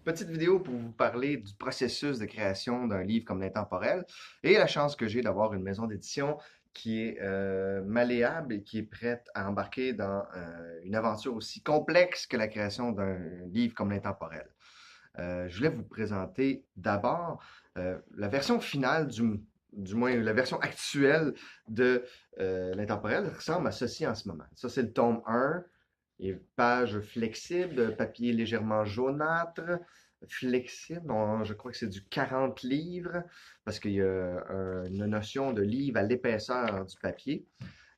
Petite vidéo pour vous parler du processus de création d'un livre comme l'intemporel et la chance que j'ai d'avoir une maison d'édition qui est malléable et qui est prête à embarquer dans une aventure aussi complexe que la création d'un livre comme l'intemporel. Je voulais vous présenter d'abord la version finale, du moins la version actuelle de l'intemporel ressemble à ceci en ce moment. Ça, c'est le tome 1. Et page flexible, papier légèrement jaunâtre, flexible. Je crois que c'est du 40 livres parce qu'il y a une notion de livre à l'épaisseur du papier.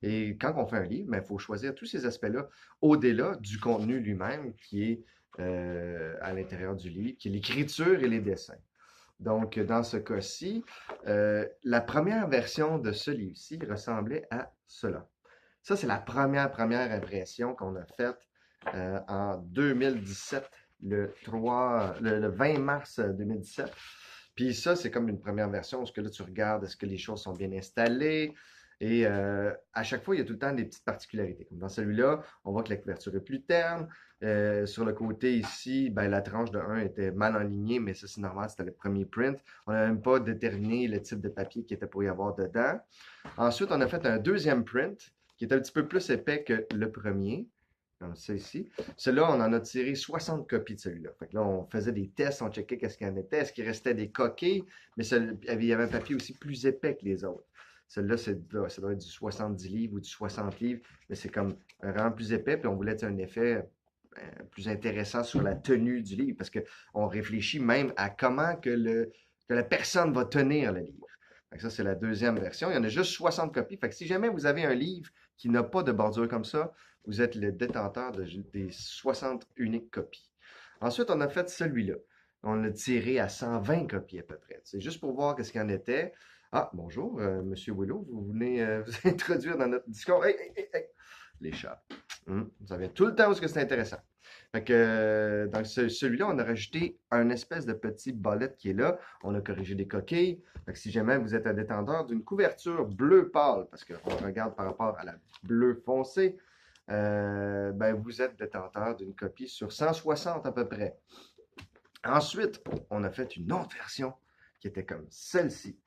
Et quand on fait un livre, il faut choisir tous ces aspects-là au-delà du contenu lui-même qui est à l'intérieur du livre, qui est l'écriture et les dessins. Donc, dans ce cas-ci, la première version de ce livre-ci ressemblait à cela. Ça, c'est la première impression qu'on a faite en 2017, le 20 mars 2017. Puis ça, c'est comme une première version, parce que là, tu regardes, est-ce que les choses sont bien installées? Et à chaque fois, il y a tout le temps des petites particularités. Comme dans celui-là, on voit que la couverture est plus terne. Sur le côté ici, ben, la tranche de 1 était mal alignée, mais ça, c'est normal, c'était le premier print. On n'a même pas déterminé le type de papier qui était pour y avoir dedans. Ensuite, on a fait un deuxième print qui est un petit peu plus épais que le premier, comme ça ici. Celui-là, on en a tiré 60 copies de celui-là. Fait que là, on faisait des tests, on checkait qu'est-ce qu'il y en était, est-ce qu'il restait des coquilles, mais il y avait un papier aussi plus épais que les autres. Celui-là, ça doit être du 70 livres ou du 60 livres, mais c'est comme vraiment plus épais, puis on voulait un effet plus intéressant sur la tenue du livre, parce qu'on réfléchit même à comment que la personne va tenir le livre. Fait que ça, c'est la deuxième version. Il y en a juste 60 copies. Fait que si jamais vous avez un livre qui n'a pas de bordure comme ça, vous êtes le détenteur des 60 uniques copies. Ensuite, on a fait celui-là. On l'a tiré à 120 copies à peu près. C'est juste pour voir ce qu'il y en était. Ah, bonjour, Monsieur Willow, vous venez vous introduire dans notre discours. Hey, hey, hey, hey. Les chats. Ça vient tout le temps où c'est intéressant. Fait que dans celui-là, on a rajouté un espèce de petit bollet qui est là. On a corrigé des coquilles. Fait que si jamais vous êtes un détenteur d'une couverture bleu pâle, parce qu'on regarde par rapport à la bleu foncé, ben vous êtes détenteur d'une copie sur 160 à peu près. Ensuite, on a fait une autre version qui était comme celle-ci.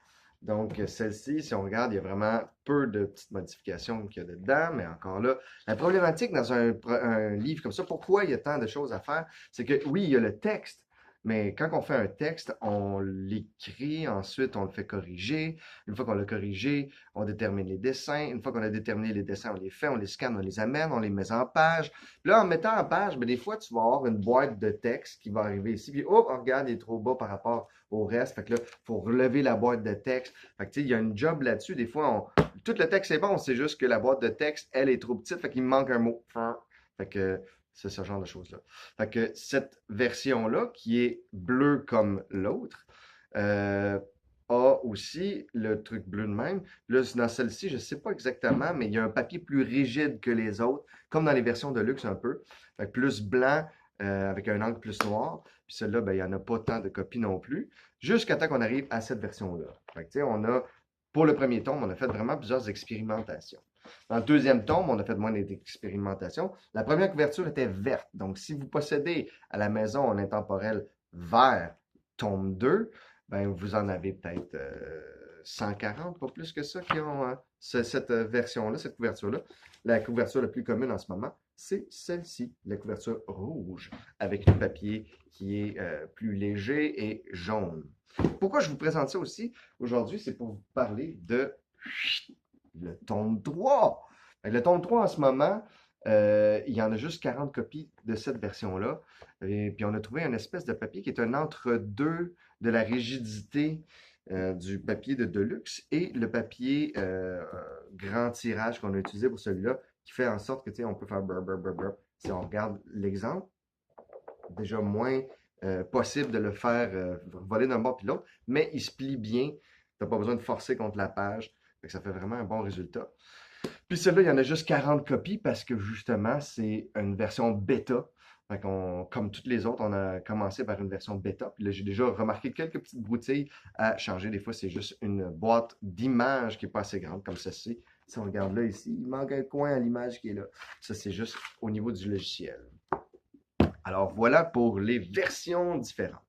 Donc, celle-ci, si on regarde, il y a vraiment peu de petites modifications qu'il y a dedans, mais encore là, la problématique dans un livre comme ça, pourquoi il y a tant de choses à faire, c'est que oui, il y a le texte, mais quand on fait un texte, on l'écrit, ensuite on le fait corriger. Une fois qu'on l'a corrigé, on détermine les dessins. Une fois qu'on a déterminé les dessins, on les fait, on les scanne, on les amène, on les met en page. Puis là, en mettant en page, ben, des fois, tu vas avoir une boîte de texte qui va arriver ici, puis oh, regarde, il est trop bas par rapport au reste. Fait que là, il faut relever la boîte de texte. Fait que, tu sais, il y a une job là-dessus. Des fois, tout le texte est bon, c'est juste que la boîte de texte, elle, est trop petite, fait qu'il me manque un mot. Fait que c'est ce genre de choses-là. Fait que cette version-là, qui est bleue comme l'autre, euh, a aussi le truc bleu de même. Là, dans celle-ci, je ne sais pas exactement, mais il y a un papier plus rigide que les autres, comme dans les versions de luxe un peu. Fait que plus blanc, avec un angle plus noir. Puis celle-là, ben, il n'y en a pas tant de copies non plus, jusqu'à temps qu'on arrive à cette version-là. Fait que, tu sais, pour le premier tome, on a fait vraiment plusieurs expérimentations. Dans le deuxième tome, on a fait moins d'expérimentations. La première couverture était verte. Donc, si vous possédez à la maison un intemporel vert, tome 2, ben, vous en avez peut-être 140, pas plus que ça, qui ont cette version-là, cette couverture-là. La couverture la plus commune en ce moment, c'est celle-ci, la couverture rouge, avec le papier qui est plus léger et jaune. Pourquoi je vous présente ça aussi aujourd'hui, c'est pour vous parler de le tome 3. Le tome 3 en ce moment, il y en a juste 40 copies de cette version-là. Et puis on a trouvé une espèce de papier qui est un entre-deux de la rigidité du papier de Deluxe et le papier grand tirage qu'on a utilisé pour celui-là, qui fait en sorte que tu sais, on peut faire brr, brr, brr, brr. Si on regarde l'exemple, déjà moins possible de le faire voler d'un bord puis l'autre, mais il se plie bien. Tu n'as pas besoin de forcer contre la page. Fait que ça fait vraiment un bon résultat. Puis celui-là, il y en a juste 40 copies parce que justement, c'est une version bêta. Fait comme toutes les autres, on a commencé par une version bêta. Puis là, j'ai déjà remarqué quelques petites broutilles à changer. Des fois, c'est juste une boîte d'images qui n'est pas assez grande, comme ceci. Si on regarde là, ici, il manque un coin à l'image qui est là. Ça, c'est juste au niveau du logiciel. Alors voilà pour les versions différentes.